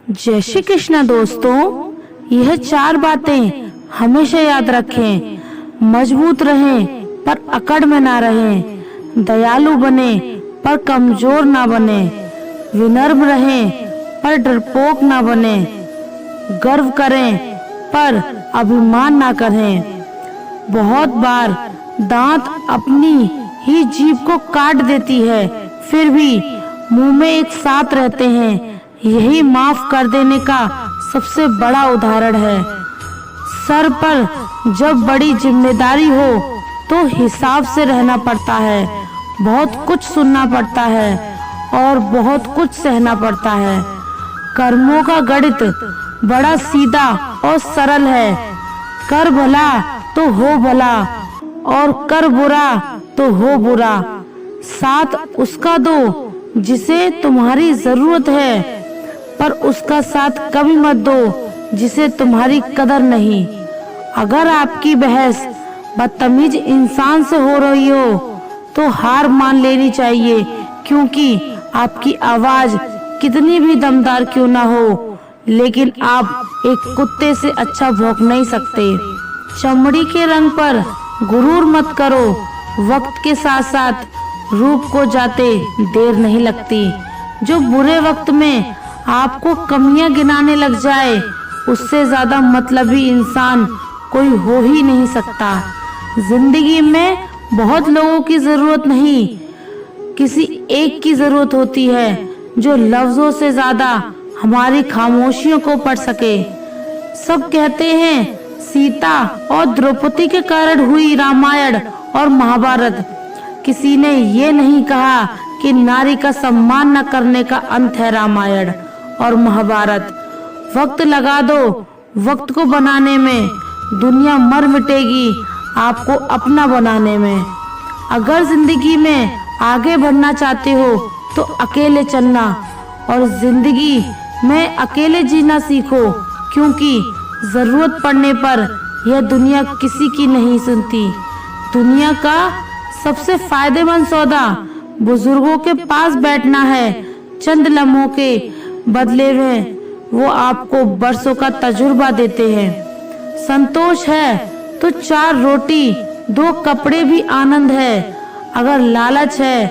जय श्री कृष्ण दोस्तों, यह 4 बातें हमेशा याद रखें। मजबूत रहें पर अकड़ में ना रहें, दयालु बने पर कमजोर ना बने, विनम्र रहें पर डरपोक ना बने, गर्व करें पर अभिमान ना करें। बहुत बार दांत अपनी ही जीभ को काट देती है, फिर भी मुंह में एक साथ रहते हैं। यही माफ कर देने का सबसे बड़ा उदाहरण है। सर पर जब बड़ी जिम्मेदारी हो तो हिसाब से रहना पड़ता है, बहुत कुछ सुनना पड़ता है और बहुत कुछ सहना पड़ता है। कर्मों का गणित बड़ा सीधा और सरल है। कर भला तो हो भला और कर बुरा तो हो बुरा। साथ उसका दो जिसे तुम्हारी जरूरत है, पर उसका साथ कभी मत दो जिसे तुम्हारी कदर नहीं। अगर आपकी बहस बदतमीज इंसान से हो रही हो तो हार मान लेनी चाहिए, क्योंकि आपकी आवाज कितनी भी दमदार क्यों ना हो, लेकिन आप एक कुत्ते से अच्छा भौंक नहीं सकते। चमड़ी के रंग पर गुरूर मत करो, वक्त के साथ साथ रूप को जाते देर नहीं लगती। जो बुरे वक्त में आपको कमियां गिनाने लग जाए, उससे ज्यादा मतलबी इंसान कोई हो ही नहीं सकता। जिंदगी में बहुत लोगों की जरूरत नहीं, किसी एक की जरूरत होती है जो लफ्जों से ज्यादा हमारी खामोशियों को पढ़ सके। सब कहते हैं सीता और द्रौपदी के कारण हुई रामायण और महाभारत। किसी ने ये नहीं कहा कि नारी का सम्मान न करने का अंत है रामायण और महाभारत। वक्त लगा दो वक्त को बनाने में, दुनिया मर मिटेगी आपको अपना बनाने में। अगर जिंदगी में आगे बढ़ना चाहते हो तो अकेले चलना और जिंदगी में अकेले जीना सीखो, क्योंकि जरूरत पड़ने पर यह दुनिया किसी की नहीं सुनती। दुनिया का सबसे फायदेमंद सौदा बुजुर्गों के पास बैठना है। चंद लम्हों के बदले में वो आपको बरसों का तजुर्बा देते हैं। संतोष है तो 4 रोटी 2 कपड़े भी आनंद है। अगर लालच है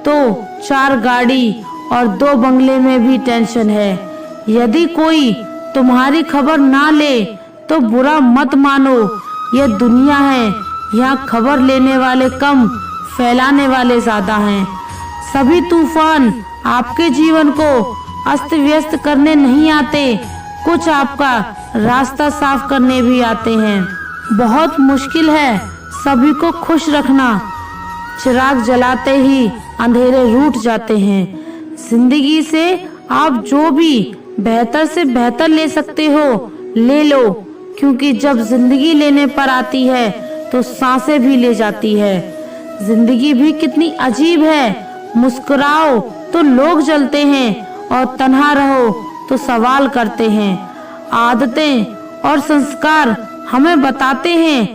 तो 4 गाड़ी और 2 बंगले में भी टेंशन है। यदि कोई तुम्हारी खबर ना ले तो बुरा मत मानो, यह दुनिया है, यहाँ खबर लेने वाले कम, फैलाने वाले ज्यादा हैं। सभी तूफान आपके जीवन को अस्त व्यस्त करने नहीं आते, कुछ आपका रास्ता साफ करने भी आते हैं। बहुत मुश्किल है सभी को खुश रखना, चिराग जलाते ही अंधेरे रूठ जाते हैं। जिंदगी से आप जो भी बेहतर से बेहतर ले सकते हो ले लो, क्योंकि जब जिंदगी लेने पर आती है तो सांसें भी ले जाती है। जिंदगी भी कितनी अजीब है, मुस्कुराओ तो लोग जलते हैं और तन्हा रहो तो सवाल करते हैं। आदतें और संस्कार हमें बताते हैं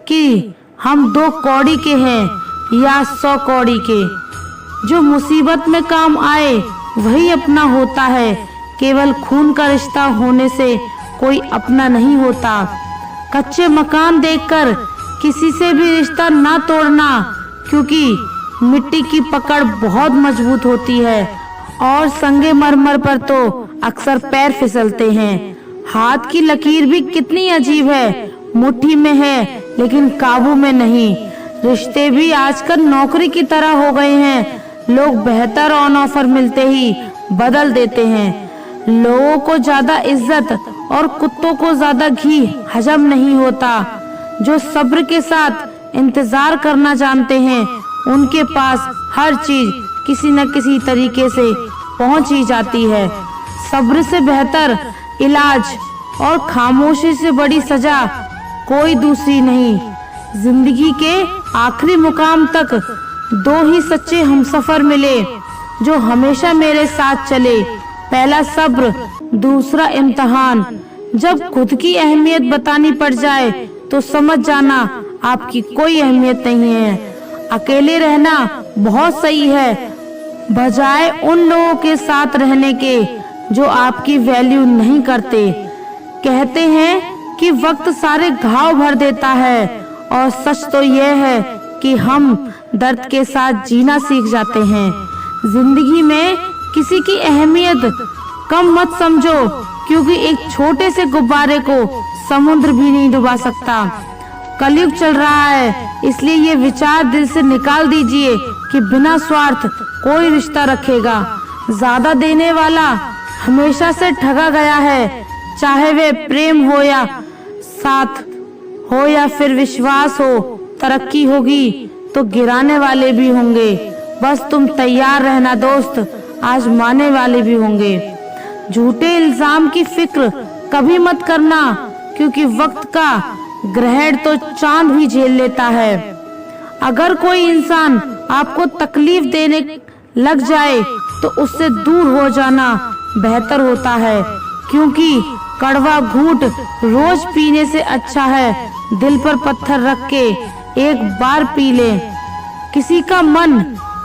कि हम 2 कौड़ी के हैं या 100 कौड़ी के। जो मुसीबत में काम आए वही अपना होता है, केवल खून का रिश्ता होने से कोई अपना नहीं होता। कच्चे मकान देखकर किसी से भी रिश्ता ना तोड़ना, क्योंकि मिट्टी की पकड़ बहुत मजबूत होती है और संगे मरमर पर तो अक्सर पैर फिसलते हैं। हाथ की लकीर भी कितनी अजीब है, मुट्ठी में है लेकिन काबू में नहीं। रिश्ते भी आजकल नौकरी की तरह हो गए हैं, लोग बेहतर ऑन ऑफर मिलते ही बदल देते हैं। लोगों को ज्यादा इज्जत और कुत्तों को ज्यादा घी हजम नहीं होता। जो सब्र के साथ इंतजार करना जानते हैं उनके पास हर चीज किसी न किसी तरीके से पहुंच ही जाती है। सब्र से बेहतर इलाज और खामोशी से बड़ी सजा कोई दूसरी नहीं। जिंदगी के आखिरी मुकाम तक 2 ही सच्चे हमसफर मिले जो हमेशा मेरे साथ चले। पहला सब्र, दूसरा इम्तिहान। जब खुद की अहमियत बतानी पड़ जाए तो समझ जाना आपकी कोई अहमियत नहीं है। अकेले रहना बहुत सही है, बजाय उन लोगों के साथ रहने के जो आपकी वैल्यू नहीं करते। कहते हैं कि वक्त सारे घाव भर देता है, और सच तो यह है कि हम दर्द के साथ जीना सीख जाते हैं। जिंदगी में किसी की अहमियत कम मत समझो, क्योंकि एक छोटे से गुब्बारे को समुद्र भी नहीं डुबा सकता। कलयुग चल रहा है, इसलिए ये विचार दिल से निकाल दीजिए कि बिना स्वार्थ कोई रिश्ता रखेगा। ज्यादा देने वाला हमेशा से ठगा गया है, चाहे वे प्रेम हो या साथ हो या फिर विश्वास हो। तरक्की होगी तो गिराने वाले भी होंगे, बस तुम तैयार रहना दोस्त, आजमाने वाले भी होंगे। झूठे इल्जाम की फिक्र कभी मत करना, क्योंकि वक्त का ग्रहण तो चांद भी झेल लेता है। अगर कोई इंसान आपको तकलीफ देने लग जाए तो उससे दूर हो जाना बेहतर होता है, क्योंकि कड़वा घूंट रोज पीने से अच्छा है दिल पर पत्थर रख के एक बार पी ले। किसी का मन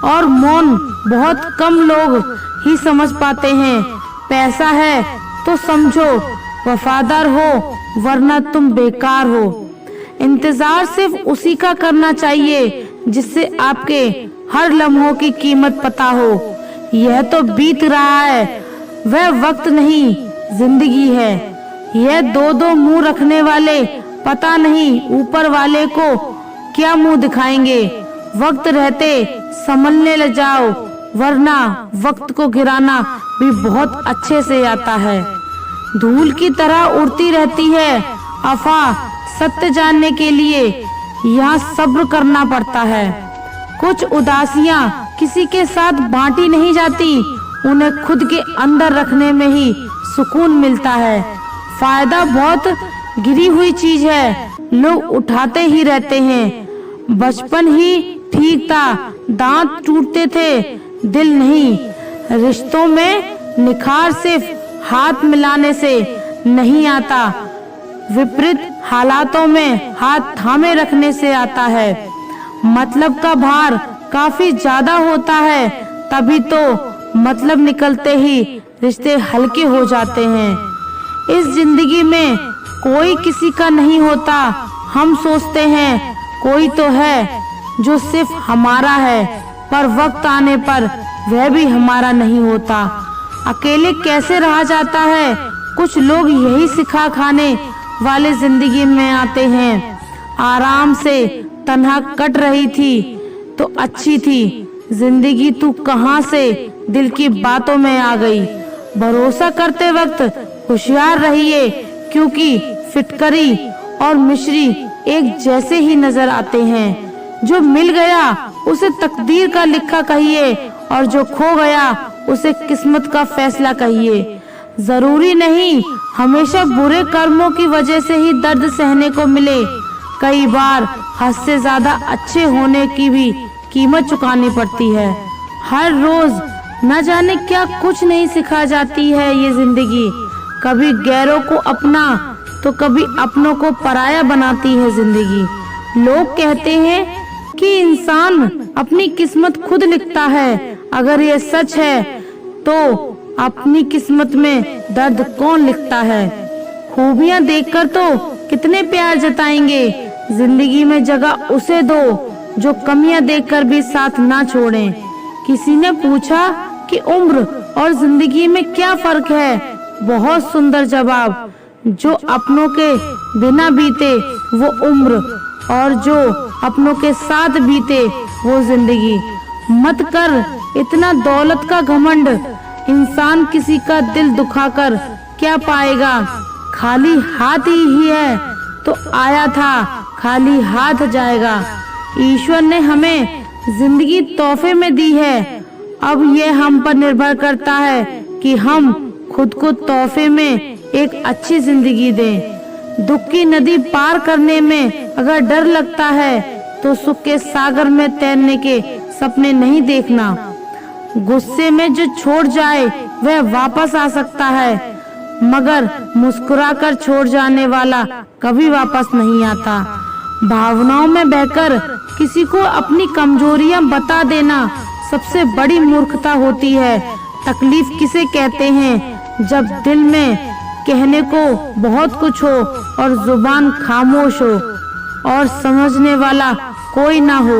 और मौन बहुत कम लोग ही समझ पाते हैं। पैसा है तो समझो, वफादार हो वरना तुम बेकार हो। इंतजार सिर्फ उसी का करना चाहिए जिससे आपके हर लम्हों की कीमत पता हो। यह तो बीत रहा है, वह वक्त नहीं जिंदगी है। यह दो दो मुंह रखने वाले पता नहीं ऊपर वाले को क्या मुंह दिखाएंगे। वक्त रहते संभलने लग जाओ, वरना वक्त को गिराना भी बहुत अच्छे से आता है। धूल की तरह उड़ती रहती है अफवाह, सत्य जानने के लिए यहाँ सब्र करना पड़ता है। कुछ उदासियां किसी के साथ बांटी नहीं जाती, उन्हें खुद के अंदर रखने में ही सुकून मिलता है। फायदा बहुत गिरी हुई चीज है, लोग उठाते ही रहते हैं। बचपन ही ठीक था, दांत टूटते थे, दिल नहीं। रिश्तों में निखार सिर्फ हाथ मिलाने से नहीं आता, विपरीत हालातों में हाथ थामे रखने से आता है। मतलब का भार काफी ज्यादा होता है, तभी तो मतलब निकलते ही रिश्ते हल्के हो जाते हैं। इस जिंदगी में कोई किसी का नहीं होता। हम सोचते हैं कोई तो है जो सिर्फ हमारा है, पर वक्त आने पर वह भी हमारा नहीं होता। अकेले कैसे रहा जाता है, कुछ लोग यही सिखा खाने वाले जिंदगी में आते हैं। आराम से तन्हा कट रही थी तो अच्छी थी जिंदगी, तू कहां से दिल की बातों में आ गई। भरोसा करते वक्त होशियार रहिए, क्योंकि फिटकरी और मिश्री एक जैसे ही नजर आते हैं। जो मिल गया उसे तकदीर का लिखा कहिए, और जो खो गया उसे किस्मत का फैसला कहिए। जरूरी नहीं हमेशा बुरे कर्मों की वजह से ही दर्द सहने को मिले, कई बार हद से ज्यादा अच्छे होने की भी कीमत चुकानी पड़ती है। हर रोज न जाने क्या कुछ नहीं सिखा जाती है ये जिंदगी। कभी गैरों को अपना तो कभी अपनों को पराया बनाती है जिंदगी। लोग कहते हैं कि इंसान अपनी किस्मत खुद लिखता है। अगर ये सच है तो अपनी किस्मत में दर्द कौन लिखता है। खूबियां देखकर तो कितने प्यार जताएंगे, जिंदगी में जगह उसे दो जो कमियां देखकर भी साथ ना छोड़े। किसी ने पूछा कि उम्र और जिंदगी में क्या फर्क है। बहुत सुंदर जवाब, जो अपनों के बिना बीते वो उम्र, और जो अपनों के साथ बीते वो जिंदगी। मत कर इतना दौलत का घमंड, इंसान किसी का दिल दुखाकर क्या पाएगा। खाली हाथ ही है तो आया था, खाली हाथ जाएगा। ईश्वर ने हमें जिंदगी तोहफे में दी है, अब ये हम पर निर्भर करता है कि हम खुद को तोहफे में एक अच्छी जिंदगी दें। दुख की नदी पार करने में अगर डर लगता है तो सुख के सागर में तैरने के सपने नहीं देखना। गुस्से में जो छोड़ जाए वह वापस आ सकता है, मगर मुस्कुराकर छोड़ जाने वाला कभी वापस नहीं आता। भावनाओं में बहकर किसी को अपनी कमजोरियां बता देना सबसे बड़ी मूर्खता होती है। तकलीफ किसे कहते हैं जब दिल में कहने को बहुत कुछ हो और जुबान खामोश हो और समझने वाला कोई ना हो।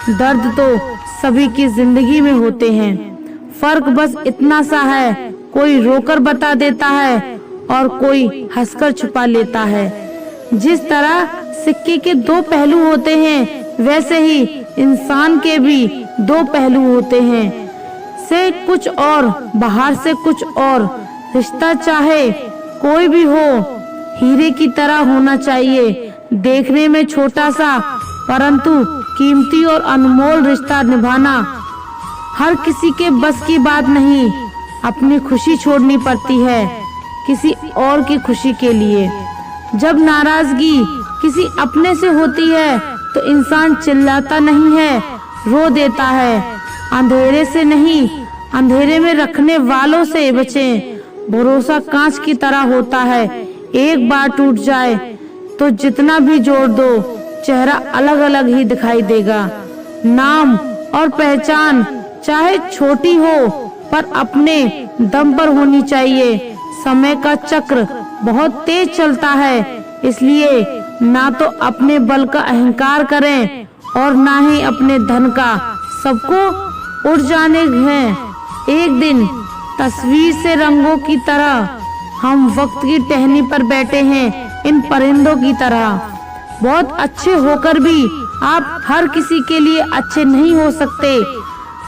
दर्द तो सभी की जिंदगी में होते हैं, फर्क बस इतना सा है, कोई रोकर बता देता है और कोई हंसकर छुपा लेता है। जिस तरह सिक्के के दो पहलू होते हैं, वैसे ही इंसान के भी दो पहलू होते हैं, से कुछ और बाहर से कुछ और। रिश्ता चाहे कोई भी हो, हीरे की तरह होना चाहिए, देखने में छोटा सा परंतु कीमती और अनमोल रिश्ता निभाना हर किसी के बस की बात नहीं। अपनी खुशी छोड़नी पड़ती है किसी और की खुशी के लिए। जब नाराजगी किसी अपने से होती है तो इंसान चिल्लाता नहीं है, रो देता है। अंधेरे से नहीं, अंधेरे में रखने वालों से बचें। भरोसा कांच की तरह होता है, एक बार टूट जाए तो जितना भी जोड़ दो चेहरा अलग अलग ही दिखाई देगा। नाम और पहचान चाहे छोटी हो पर अपने दम पर होनी चाहिए। समय का चक्र बहुत तेज चलता है, इसलिए ना तो अपने बल का अहंकार करें और ना ही अपने धन का। सबको उड़ जाने हैं एक दिन, तस्वीर से रंगों की तरह। हम वक्त की टहनी पर बैठे हैं इन परिंदों की तरह। बहुत अच्छे होकर भी आप हर किसी के लिए अच्छे नहीं हो सकते।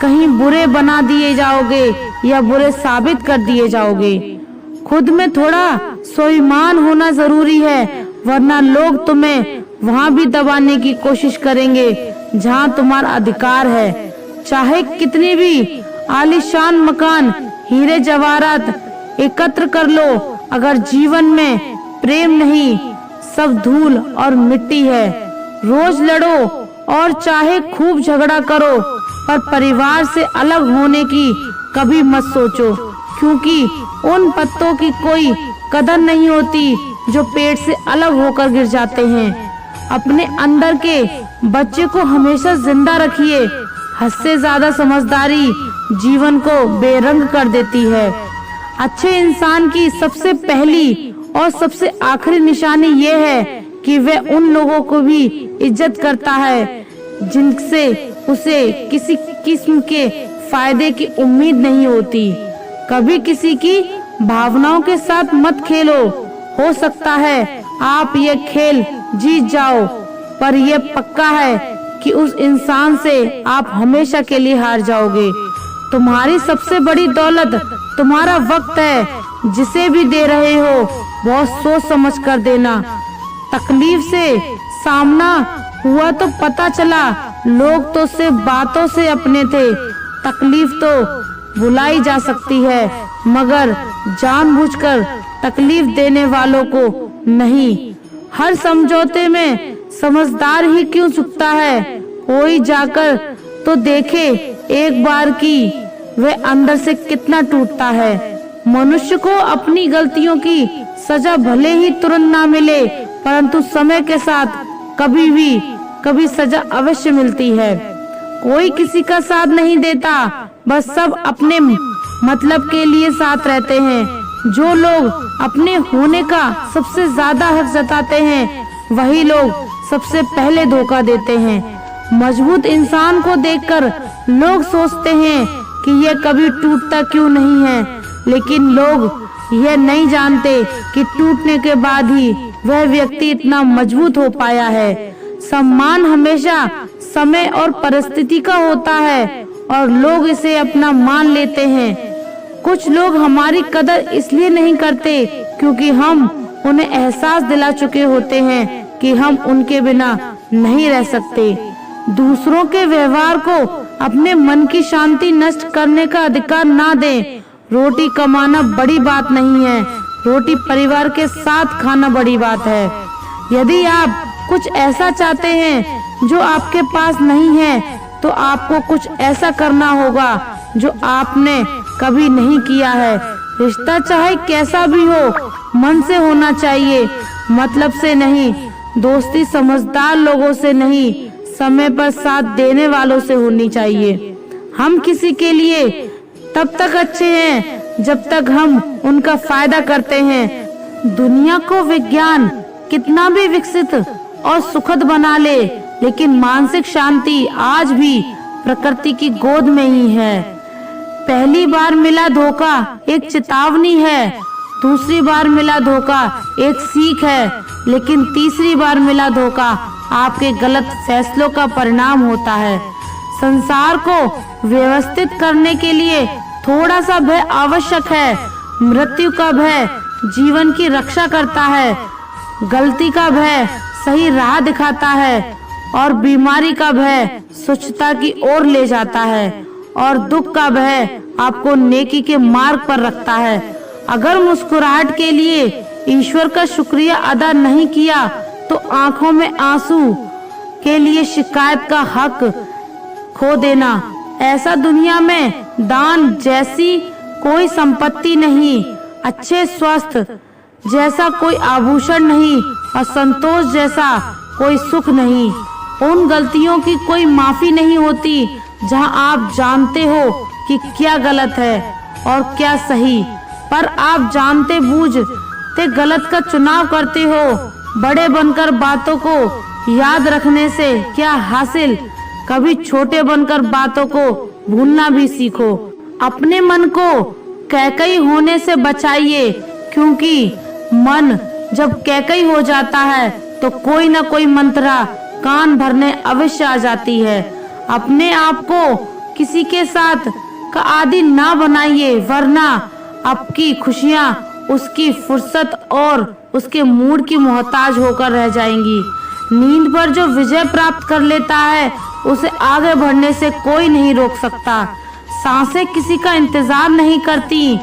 कहीं बुरे बना दिए जाओगे या बुरे साबित कर दिए जाओगे। खुद में थोड़ा स्वाभिमान होना जरूरी है, वरना लोग तुम्हें वहाँ भी दबाने की कोशिश करेंगे जहाँ तुम्हारा अधिकार है। चाहे कितनी भी आलीशान मकान, हीरे जवाहरात एकत्र कर लो, अगर जीवन में प्रेम नहीं, सब धूल और मिट्टी है। रोज लड़ो और चाहे खूब झगड़ा करो, पर परिवार से अलग होने की कभी मत सोचो, क्योंकि उन पत्तों की कोई कदर नहीं होती जो पेड़ से अलग होकर गिर जाते हैं। अपने अंदर के बच्चे को हमेशा जिंदा रखिए। हद से ज्यादा समझदारी जीवन को बेरंग कर देती है। अच्छे इंसान की सबसे पहली और सबसे आखिरी निशानी ये है कि वह उन लोगों को भी इज्जत करता है जिनसे उसे किसी किस्म के फायदे की उम्मीद नहीं होती। कभी किसी की भावनाओं के साथ मत खेलो। हो सकता है आप ये खेल जीत जाओ, पर यह पक्का है कि उस इंसान से आप हमेशा के लिए हार जाओगे। तुम्हारी सबसे बड़ी दौलत तुम्हारा वक्त है, जिसे भी दे रहे हो बहुत सोच समझ कर देना। तकलीफ से सामना हुआ तो पता चला लोग तो सिर्फ बातों से अपने थे। तकलीफ तो भुलाई जा सकती है, मगर जानबूझकर तकलीफ देने वालों को नहीं। हर समझौते में समझदार ही क्यों चुकता है। कोई जाकर तो देखे एक बार की वह अंदर से कितना टूटता है। मनुष्य को अपनी गलतियों की सजा भले ही तुरंत ना मिले, परंतु समय के साथ कभी सजा अवश्य मिलती है। कोई किसी का साथ नहीं देता, बस सब अपने मतलब के लिए साथ रहते हैं। जो लोग अपने होने का सबसे ज्यादा हक जताते हैं, वही लोग सबसे पहले धोखा देते हैं। मजबूत इंसान को देखकर लोग सोचते हैं कि यह कभी टूटता क्यों नहीं है, लेकिन लोग यह नहीं जानते कि टूटने के बाद ही वह व्यक्ति इतना मजबूत हो पाया है। सम्मान हमेशा समय और परिस्थिति का होता है और लोग इसे अपना मान लेते हैं। कुछ लोग हमारी कदर इसलिए नहीं करते क्योंकि हम उन्हें एहसास दिला चुके होते हैं कि हम उनके बिना नहीं रह सकते। दूसरों के व्यवहार को अपने मन की शांति नष्ट करने का अधिकार ना दें। रोटी कमाना बड़ी बात नहीं है, रोटी परिवार के साथ खाना बड़ी बात है। यदि आप कुछ ऐसा चाहते हैं जो आपके पास नहीं है, तो आपको कुछ ऐसा करना होगा जो आपने कभी नहीं किया है। रिश्ता चाहे कैसा भी हो, मन से होना चाहिए, मतलब से नहीं। दोस्ती समझदार लोगों से नहीं, समय पर साथ देने वालों से होनी चाहिए। हम किसी के लिए तब तक अच्छे हैं जब तक हम उनका फायदा करते हैं। दुनिया को विज्ञान कितना भी विकसित और सुखद बना ले, लेकिन मानसिक शांति आज भी प्रकृति की गोद में ही है। पहली बार मिला धोखा एक चेतावनी है, दूसरी बार मिला धोखा एक सीख है, लेकिन तीसरी बार मिला धोखा आपके गलत फैसलों का परिणाम होता है। संसार को व्यवस्थित करने के लिए थोड़ा सा भय आवश्यक है। मृत्यु का भय जीवन की रक्षा करता है, गलती का भय सही राह दिखाता है, और बीमारी का भय स्वच्छता की ओर ले जाता है, और दुख का भय आपको नेकी के मार्ग पर रखता है। अगर मुस्कुराहट के लिए ईश्वर का शुक्रिया अदा नहीं किया तो आंखों में आंसू के लिए शिकायत का हक खो देना। ऐसा दुनिया में दान जैसी कोई संपत्ति नहीं, अच्छे स्वस्थ जैसा कोई आभूषण नहीं, और संतोष जैसा कोई सुख नहीं। उन गलतियों की कोई माफी नहीं होती जहां आप जानते हो कि क्या गलत है और क्या सही, पर आप जानते बूझते गलत का चुनाव करते हो। बड़े बनकर बातों को याद रखने से क्या हासिल, कभी छोटे बनकर बातों को भूलना भी सीखो। अपने मन को कैकई होने से बचाइए, क्योंकि मन जब कैकई हो जाता है तो कोई न कोई मंत्रा कान भरने अवश्य आ जाती है। अपने आप को किसी के साथ का आदि ना बनाइए, वरना आपकी खुशियाँ उसकी फुर्सत और उसके मूड की मोहताज होकर रह जाएंगी। नींद पर जो विजय प्राप्त कर लेता है उसे आगे बढ़ने से कोई नहीं रोक सकता। सांसें किसी का इंतजार नहीं करती,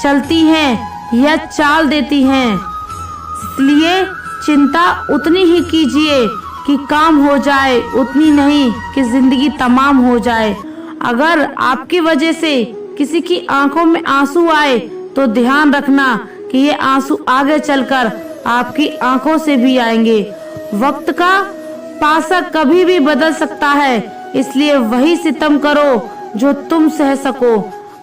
चलती हैं या चाल देती हैं। इसलिए चिंता उतनी ही कीजिए कि काम हो जाए, उतनी नहीं कि जिंदगी तमाम हो जाए। अगर आपकी वजह से किसी की आंखों में आंसू आए तो ध्यान रखना कि ये आंसू आगे चलकर आपकी आंखों से भी आएंगे। वक्त का पासा कभी भी बदल सकता है, इसलिए वही सितम करो जो तुम सह सको।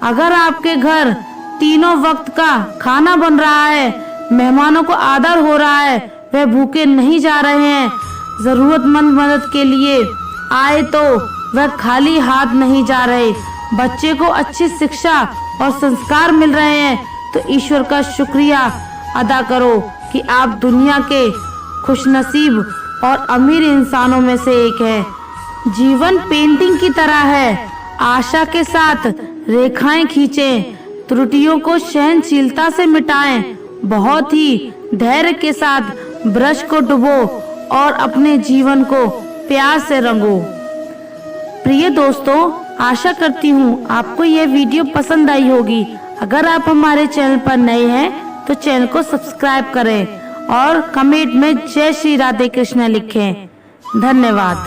अगर आपके घर तीनों वक्त का खाना बन रहा है, मेहमानों को आदर हो रहा है, वह भूखे नहीं जा रहे हैं, जरूरतमंद मदद के लिए आए तो वह खाली हाथ नहीं जा रहे, बच्चे को अच्छी शिक्षा और संस्कार मिल रहे हैं, तो ईश्वर का शुक्रिया अदा करो कि आप दुनिया के खुशनसीब और अमीर इंसानों में से एक हैं। जीवन पेंटिंग की तरह है, आशा के साथ रेखाएं खींचें, त्रुटियों को सहनशीलता से मिटाएं, बहुत ही धैर्य के साथ ब्रश को डुबो और अपने जीवन को प्यार से रंगो। प्रिय दोस्तों, आशा करती हूँ आपको यह वीडियो पसंद आई होगी। अगर आप हमारे चैनल पर नए हैं तो चैनल को सब्सक्राइब करें और कमेंट में जय श्री राधे कृष्ण लिखें। धन्यवाद।